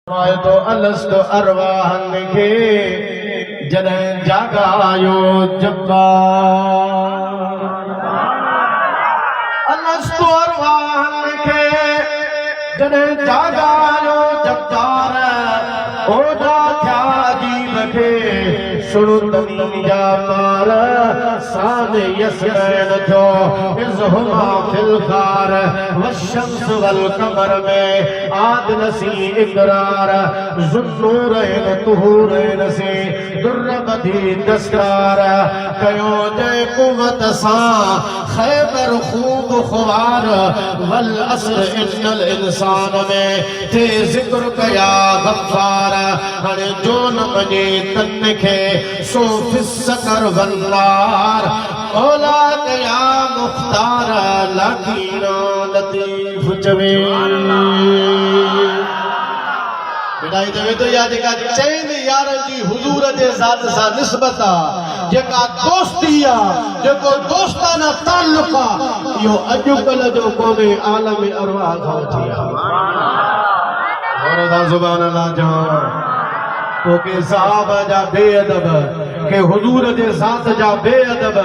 तो अलस्त अरवाहन के जॾहिं जागायो जब्बार अलस्त अरवाहन के जॾहिं जागायो जब्बार ओदा थिया जीव खे सुण तनी जा पार सान यसमैन थियो इज़हुमा फिल खार वशम्स वल कमर में आद नसी इकरार ज़ुन्नूरैन तुहूरैन से दुर्रबदी दस्तार कयो जय कुवत सां खैबर खूब खुवार वल असर इन्नल इंसान में थे जिक्र कया गफ्फार हणे जो न मञे तन खे सो फिस्सकर वल्लार औलाद या मुख्तार लाकीना लतीफ चवे बिदाई देवे तो या जेका चैन यारन जी हुजूर जे ज़ात सां निस्बत आ जेका दोस्ती आ जेको दोस्ताना ताल्लुक आ इहो अॼुकल्ह जो कोने आलम अरवाह खां वठी आ और दा सुभान अल्लाह जवान तो के साहब जा बेअदब के हुजूर जे ज़ात जा बेअदब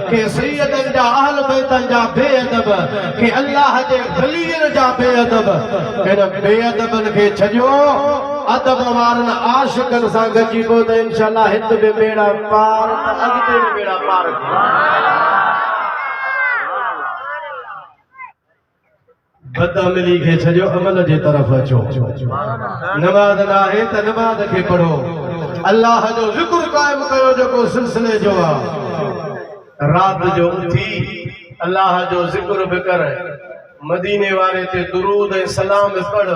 के सैयदन जा अहल बैतन जा बेअदब के अल्लाह जे वलीन जा बेअदब इन बेअदबन के छजो अदब वारन आशिकन सां गजी पो त इंशाअल्लाह हित में बेड़ा पार अॻिते भी बेड़ा पार बदअमली के छजो अमल जे तरफ अचो नमाज ना है त नमाज के पढ़ो अल्लाह जो जिक्र कायम कयो जेको सिलसिले जो आ रात जो उठी अल्लाह जो जिक्र भी कर मदीने वाले ते दुरूद ए सलाम पढ़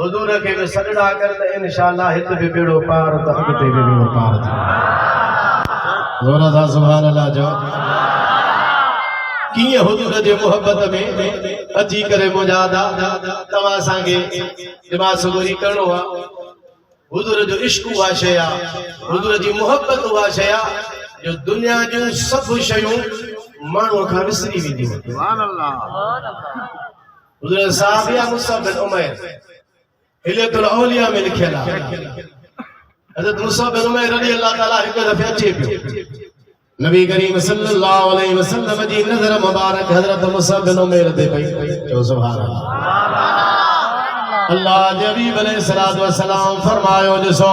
हुजूर के भी सजदा कर त इंशाअल्लाह हित भी बेड़ो पार त अॻिते भी बेड़ो पार थी जोर सां सुभान अल्लाह जो किए हुजूर जे मोहब्बत में अची करे मुजादा तवा संगे दिमाग सुगरी करणो आ हुजूर जो इश्क हुआ शय आ हुजूर जी मोहब्बत हुआ शय आ जो दुनिया जो सब शयूं मानू का विसरी वेंदी सुभान अल्लाह हुजूर साहबिया मुसअब बिन उमैर हिलियतुल औलिया में लिखियल आ हज़रत मुसअब बिन उमैर रज़ी अल्लाह ताला हिक दफे अचे पियो नबी करीम सल्लल्लाहु अलैहि वसल्लम जी नजर मुबारक हजरत मुसअब बिन उमैर ते पई जो सुभान अल्लाह अल्लाह जे हबीब अलैहिस्सलातु वस्सलाम फरमायो ॾिसो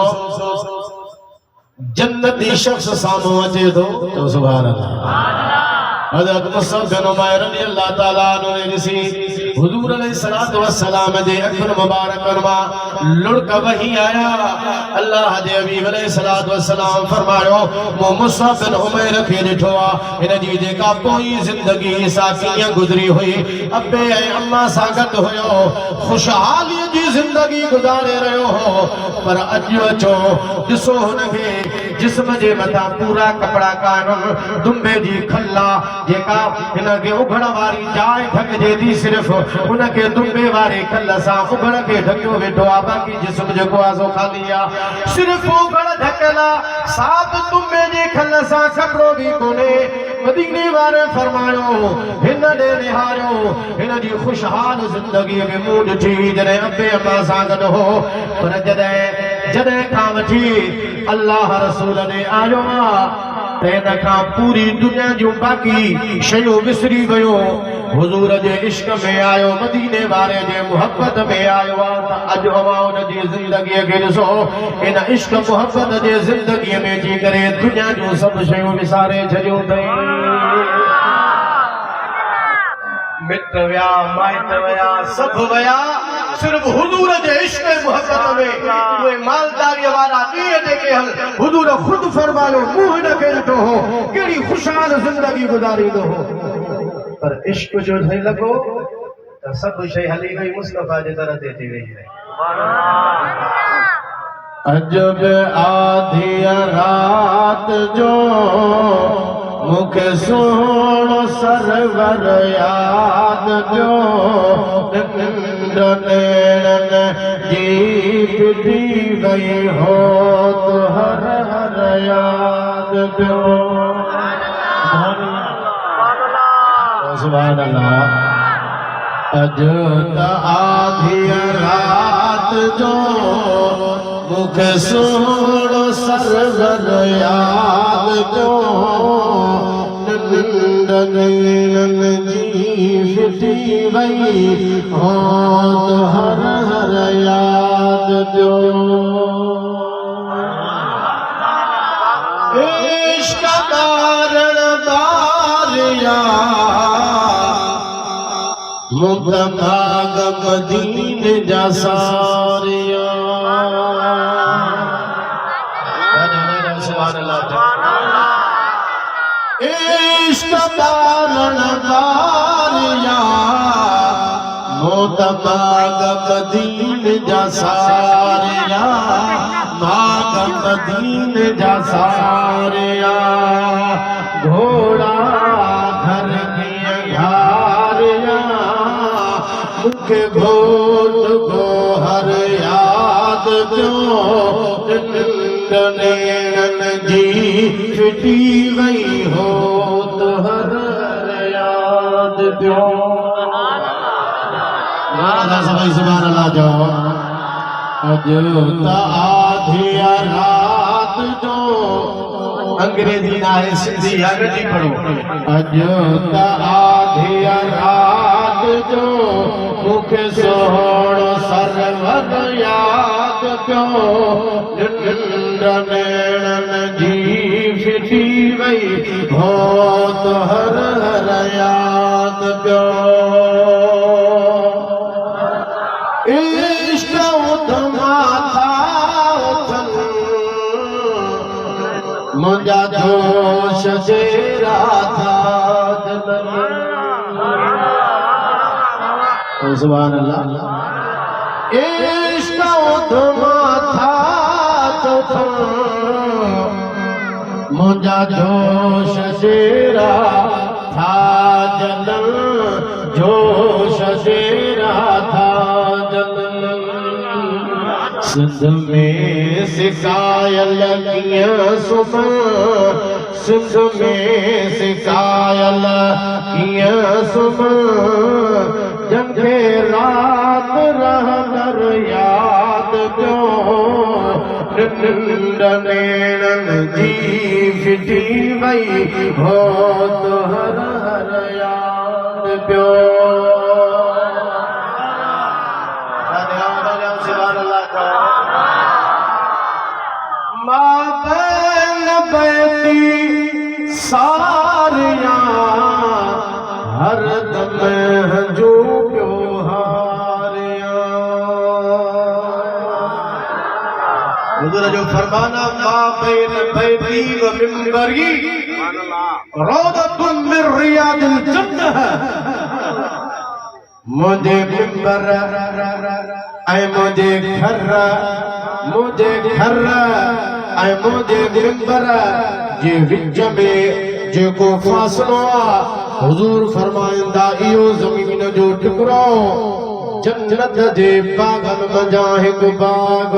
जन्नती शख्स सामो अचे थो जो सुभान अल्लाह हजरत मुसअब बिन उमैर रज़ी अल्लाह ताला अन्हु ने ॾिसी हुजूर अलैहिस्सलातु वस्सलाम जे अखर मुबारकन मां लुड़क वही आया अल्लाह जे हबीब अलैहिस्सलातु वस्सलाम फरमायो मो मुसअब बिन उमैर खे ॾिठो आ इन जी जेका पोई ज़िंदगी सा कीअं गुज़री हुई अबे ऐं अम्मा सां गॾु हुयो खुशहाली जी ज़िंदगी गुज़ारे रहियो हो पर अॼु अचो ॾिसो हुनखे जिस्म जे मथां पूरा कपड़ा कानन दुंबे जी खल्ला जेका हिनखे उघड़ वारी जाइ ढकजे थी सिर्फ़ उनके दुंबे वारे खल सां उघड़ के ढकियो वेठो आ बाकी जिस्म जेको आ सो खाली आ सिर्फ़ उघड़ ढकला साथ दुंबे जे खल सां कपड़ो भी कोने मदीने वारे फरमायो हिन दे निहारियो हिन जी खुशहाल जिंदगी में मुंह ॾिठी जॾहिं अबे अम्मा सां गॾु हो पर जॾहिं खां वठी अल्लाह रसूल ने आयो आ तेन खां पूरी दुनिया जो बाकी शयूं विसरी वियो हुजूर जे इश्क में आयो मदीने वारे जे मोहब्बत में आयो आ त अॼु अवां उन जी ज़िंदगीअ खे ॾिसो इन इश्क मोहब्बत जे ज़िंदगीअ में अची करे दुनिया जूं सभु शयूं विसारे छॾियूं अथई मिट विया माइट विया सभु विया सिर्फ हुजूर जे इश्क मोहब्बत में उहे मालदारी वारा ॾींहं जेके हुजूर खुद फरमायो मुंह हिनखे ॾिठो हो कहिड़ी खुशहाल ज़िंदगी गुज़ारींदो हो पर इश्क जो थिए लॻो त सभु शइ हली वई मुस्तफ़ा जे दर ते अची वई अजब आधी रात जो मुखे सोनो सरवर याद जो निंद नैणन जीत दी गई हो तो हर हर याद जो सुभान अल्लाह अज आधी रात रात जो मुखे सोणो सरवर याद जो निंड नैनन जी फिटी वई हो तो हर हर याद जो इश्क कारण बारिया मुतभाग मदीन जा सारिया इश्क कारण बारिया मुतभाग मदीन जा सारिया भाग मदीन जा सारिया घोड़ा घर के घारिया मुखे घोट को हर याद क्यों नैनन जी फिटी वई हो तो हर याद क्यों सभी सुभान अल्लाह जो अजता आधिया रात जो अंग्रेजी ना है सिंधी अंग्रेजी पढ़ो अजता आधिया रात जो मुखे सोहणो सरवर याद क्यों निंड नैनन जी फिटी वई हो तो हर हर याद क्यों इश्क उधमा था मुझा जोश शेरा था सुभान अल्लाह इश्क उधमा था मुझा जोश शेरा था जलन जोश शेरा था सिंध में सिकायल किया सुबह सिंध में सिकायल किया सुबह जंगे रात रहकर याद क्यों निंड नैनन जी फिटी वई हो तो हर हर याद क्यों सारिया हर दम जो क्यों हारिया हुजूर जो फरमाना मां बैन बैती व मिंबरी रौदतुन मिन रियादिल जन्नह मुझे मिंबर ऐ मुझे घर मुझे मिंबर जे विच में जेको फासलो आहे हुजूर फरमाईंदा इहो ज़मीन जो टुकड़ो जन्नत जे बागन मंझां हिकु बाग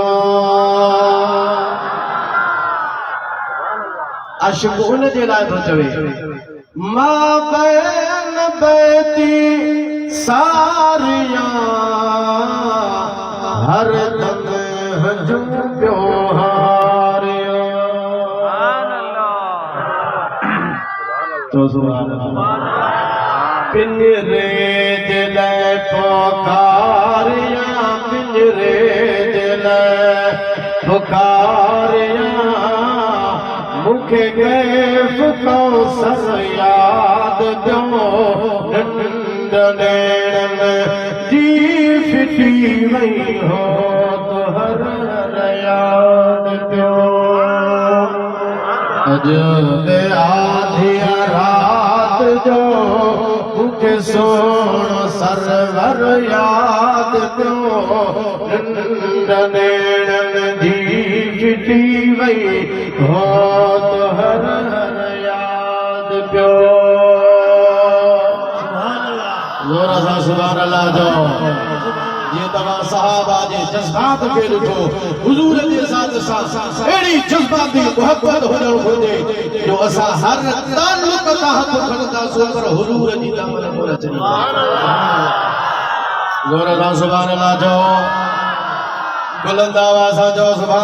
आशिक़ उन जे लाइ थो चवे मां बैन बैती सारिया हर दम हजू पियो तो पिंजरे दिल पुकारिया पिंजरे दिल पुकारिया मुखे कैफ कौसर याद क्यों निंड नैनन जी फिटी वई हो तो हर हर याद क्यों अजब आधिया रात जो मुखे सोणो सरवर याद क्यों निंड नैनन जी फिटी वई हो तो हर हर याद क्यों जोर सां सुभान अल्लाह जो ये तवा सहाबा जे जज्बात के ॾिठो हुजूर जे साथ अहिड़ी जज्बाती मोहब्बत हुजणु घुरिजे जो असां हर ताल्लुक़ सां हथ खणंदासीं पर हुजूर जी दामन में अचणी सुभान अल्लाह जो बुलंद आवाज़ सां चओ सुभाणे